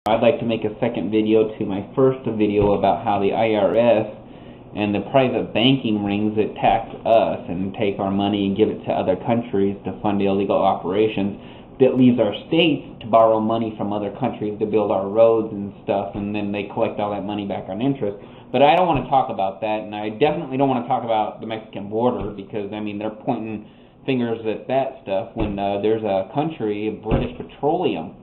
I'd like to make a second video to my first video about how the IRS and the private banking rings that tax us and take our money and give it to other countries to fund illegal operations that leaves our states to borrow money from other countries to build our roads and stuff, and then they collect all that money back on interest. But I don't want to talk about that, and I definitely don't want to talk about the Mexican border because, I mean, they're pointing fingers at that stuff when there's a country, British Petroleum.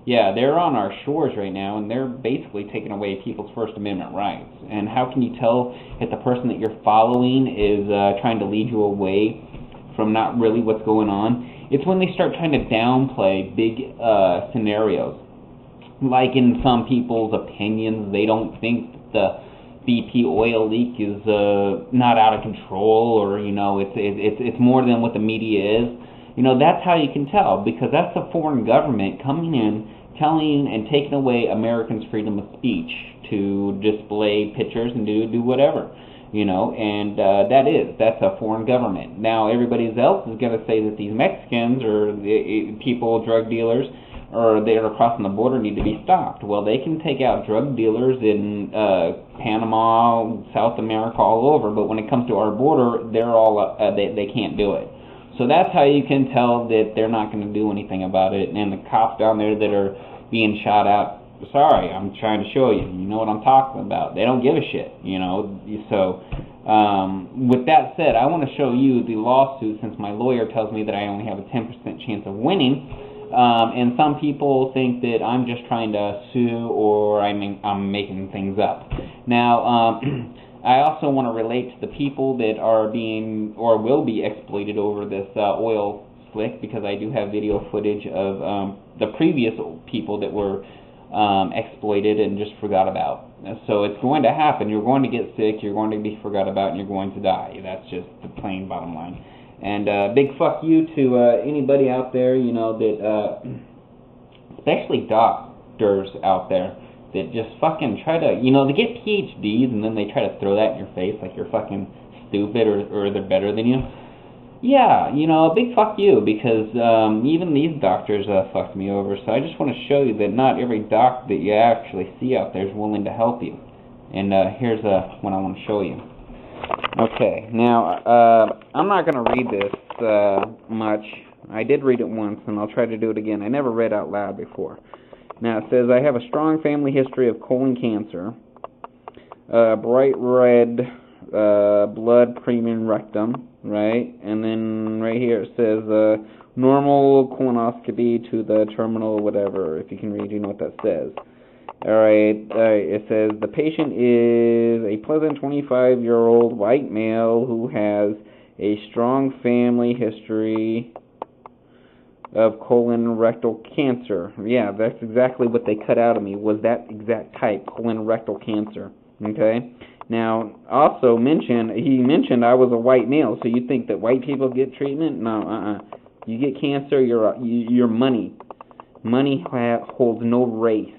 Yeah, they're on our shores right now, and they're basically taking away people's First Amendment rights. And how can you tell if the person that you're following is trying to lead you away from not really what's going on? It's when they start trying to downplay big scenarios. Like in some people's opinions, they don't think the BP oil leak is not out of control, or it's more than what the media is. That's how you can tell, because that's the foreign government coming in, telling and taking away Americans' freedom of speech to display pictures and do whatever, and that's a foreign government. Now everybody else is going to say that these Mexicans or people, drug dealers, or they're crossing the border need to be stopped. Well, they can take out drug dealers in Panama, South America, all over, but when it comes to our border, they're all they can't do it. So that's how you can tell that they're not going to do anything about it. And the cops down there that are being shot out, sorry, I'm trying to show you. You know what I'm talking about. They don't give a shit, So with that said, I want to show you the lawsuit, since my lawyer tells me that I only have a 10% chance of winning. And some people think that I'm just trying to sue, or I'm making things up. Now, I also want to relate to the people that are being or will be exploited over this oil slick, because I do have video footage of the previous people that were exploited and just forgot about. So it's going to happen. You're going to get sick, you're going to be forgot about, and you're going to die. That's just the plain bottom line. And big fuck you to anybody out there, that, especially doctors out there, that just fucking try to, they get PhDs and then they try to throw that in your face like you're fucking stupid or they're better than you. Yeah, big fuck you, because even these doctors fucked me over. So I just want to show you that not every doc that you actually see out there is willing to help you. And here's what I want to show you. Okay, now, I'm not going to read this much. I did read it once, and I'll try to do it again. I never read out loud before. Now, it says, I have a strong family history of colon cancer, bright red blood, premium rectum, right? And then right here it says, normal colonoscopy to the terminal, whatever. If you can read, you know what that says. Alright, it says, the patient is a pleasant 25-year-old white male who has a strong family history of colon rectal cancer. Yeah, that's exactly what they cut out of me, was that exact type, colon rectal cancer. Okay? Now, also he mentioned I was a white male, so you think that white people get treatment? No, You get cancer, you're money. Money holds no race.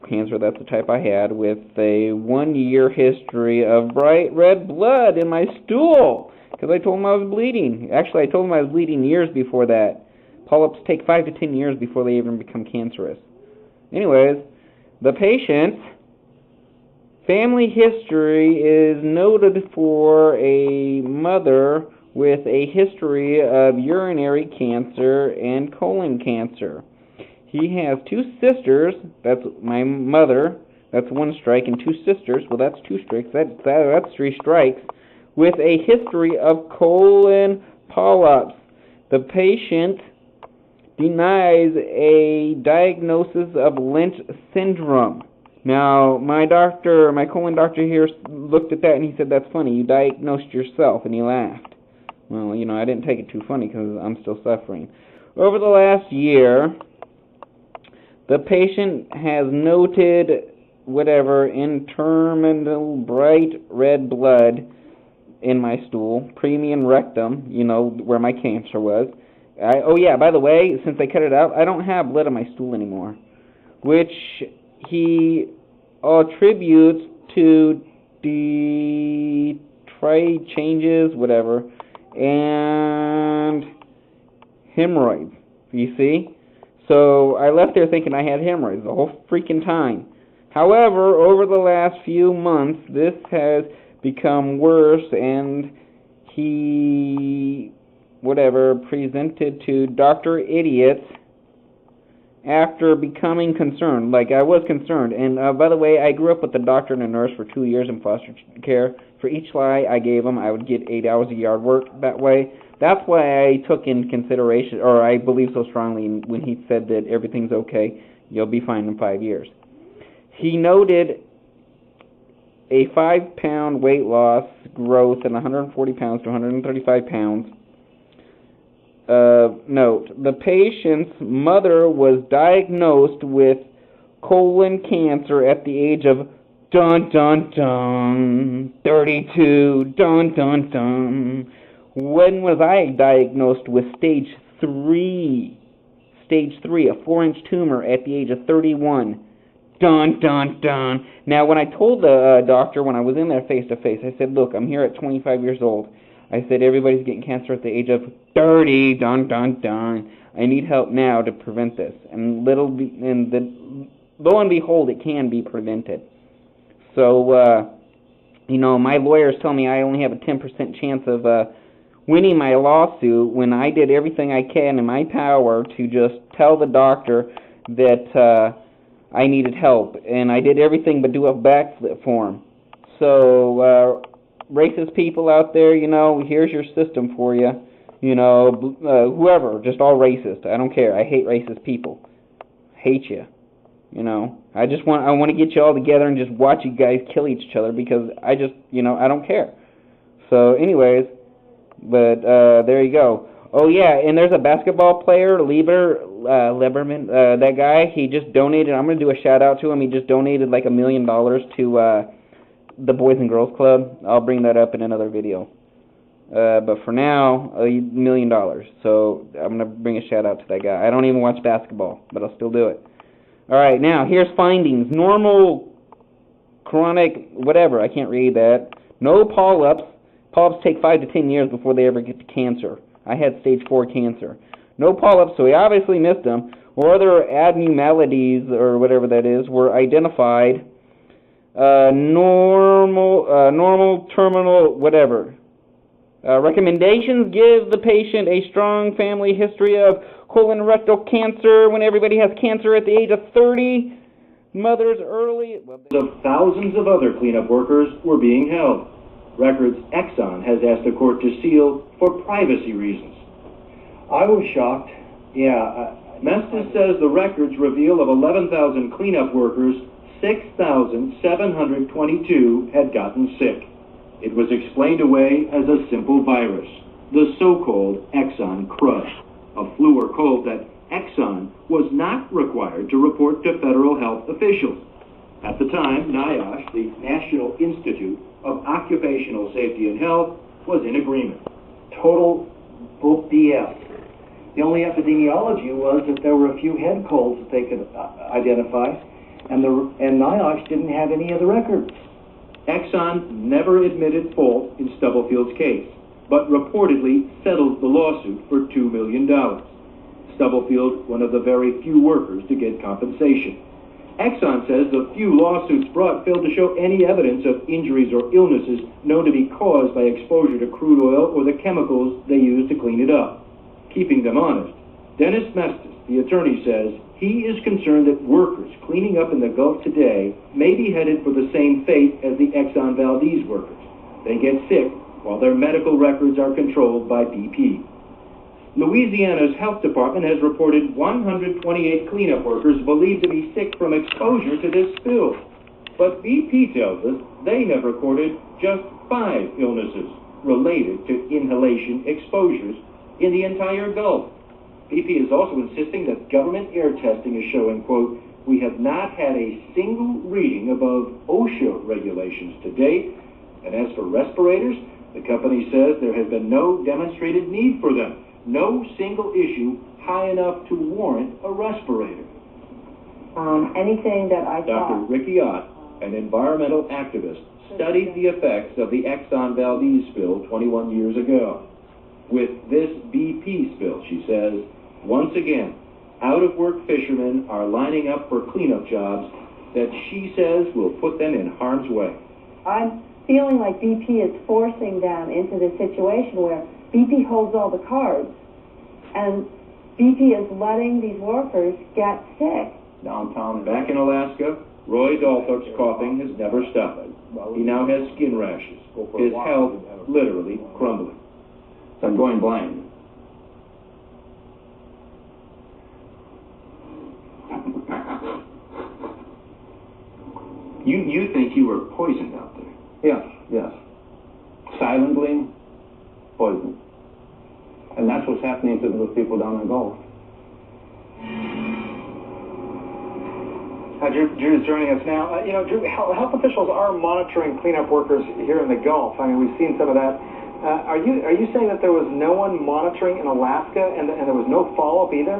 Cancer, that's the type I had, with a 1-year history of bright red blood in my stool, because I told him I was bleeding. Actually, I told him I was bleeding years before that. Polyps take 5 to 10 years before they even become cancerous. Anyways, the patient's family history is noted for a mother with a history of urinary cancer and colon cancer. He has 2 sisters, that's my mother, that's 1 strike, and 2 sisters, well that's 2 strikes, that's 3 strikes, with a history of colon polyps. The patient denies a diagnosis of Lynch syndrome. Now, my colon doctor here looked at that and he said, that's funny, you diagnosed yourself, and he laughed. Well, I didn't take it too funny because I'm still suffering. Over the last year, the patient has noted, intermittent bright red blood in my stool, premium rectum, where my cancer was. Oh yeah, by the way, since I cut it out, I don't have blood in my stool anymore, which he attributes to dietary changes, and hemorrhoids, you see? So I left there thinking I had hemorrhoids the whole freaking time. However, over the last few months, this has become worse, and he, presented to Dr. Idiot after becoming concerned. Like, I was concerned. And, by the way, I grew up with a doctor and a nurse for 2 years in foster care. For each lie I gave him, I would get 8 hours of yard work that way. That's why I took in consideration, or I believe so strongly when he said that everything's okay, you'll be fine in 5 years. He noted a 5-pound weight loss growth in 140 pounds to 135 pounds. Note, the patient's mother was diagnosed with colon cancer at the age of 32, When was I diagnosed with stage 3? Stage 3, a 4-inch tumor at the age of 31. Now, when I told the doctor when I was in there face-to-face, I said, look, I'm here at 25 years old. I said, everybody's getting cancer at the age of 30. I need help now to prevent this. And lo and behold, it can be prevented. So, my lawyers tell me I only have a 10% chance of winning my lawsuit when I did everything I can in my power to just tell the doctor that I needed help. And I did everything but do a backflip for him. So, racist people out there, here's your system for you. Whoever, just all racist. I don't care. I hate racist people. Hate you. I want to get you all together and just watch you guys kill each other because I don't care. So, anyways, but there you go. Oh yeah, and there's a basketball player, Lieberman, that guy. He just donated. I'm gonna do a shout out to him. He just donated like $1 million to the Boys and Girls Club. I'll bring that up in another video. But for now, $1 million. So I'm gonna bring a shout out to that guy. I don't even watch basketball, but I'll still do it. All right, now here's findings. Normal, chronic, whatever. I can't read that. No polyps. Polyps take 5 to 10 years before they ever get to cancer. I had stage 4 cancer. No polyps, so we obviously missed them. Or other abnormalities, or whatever that is, were identified. Normal, terminal, whatever. Recommendations: give the patient a strong family history of colorectal cancer when everybody has cancer at the age of 30. Mothers early. Of thousands of other cleanup workers were being held. Records Exxon has asked the court to seal for privacy reasons. I was shocked. Mestis says the records reveal of 11,000 cleanup workers, 6,722 had gotten sick. It was explained away as a simple virus, the so-called Exxon crush, a flu or cold that Exxon was not required to report to federal health officials. At the time, NIOSH, the National Institute of Occupational Safety and Health, was in agreement. Total BS. The only epidemiology was that there were a few head colds that they could identify, and NIOSH didn't have any of the records. Exxon never admitted fault in Stubblefield's case, but reportedly settled the lawsuit for $2 million. Stubblefield, one of the very few workers to get compensation. Exxon says the few lawsuits brought failed to show any evidence of injuries or illnesses known to be caused by exposure to crude oil or the chemicals they used to clean it up. Keeping them honest, Dennis Mestis, the attorney, says he is concerned that workers cleaning up in the Gulf today may be headed for the same fate as the Exxon Valdez workers. They get sick while their medical records are controlled by BP. Louisiana's health department has reported 128 cleanup workers believed to be sick from exposure to this spill. But BP tells us they have recorded just 5 illnesses related to inhalation exposures in the entire Gulf. BP is also insisting that government air testing is showing, quote, "We have not had a single reading above OSHA regulations to date." And as for respirators, the company says there has been no demonstrated need for them. No single issue high enough to warrant a respirator. Anything that I Dr. thought... Ricky Ott, an environmental activist, studied the effects of the Exxon Valdez spill 21 years ago. With this BP spill, she says, once again, Out-of-work fishermen are lining up for cleanup jobs that she says will put them in harm's way. I'm feeling like BP is forcing them into this situation where BP holds all the cards, and BP is letting these workers get sick. Downtown, back in Alaska, Roy Dalthorpe's coughing has never stopped. He now has skin rashes. His health literally crumbling. So I'm going blind. You think you were poisoned out there? Yes. Silently poisoned. And that's what's happening to those people down in the Gulf. Drew's joining us now. Drew, health officials are monitoring cleanup workers here in the Gulf. I mean, we've seen some of that. Are you saying that there was no one monitoring in Alaska and there was no follow-up either?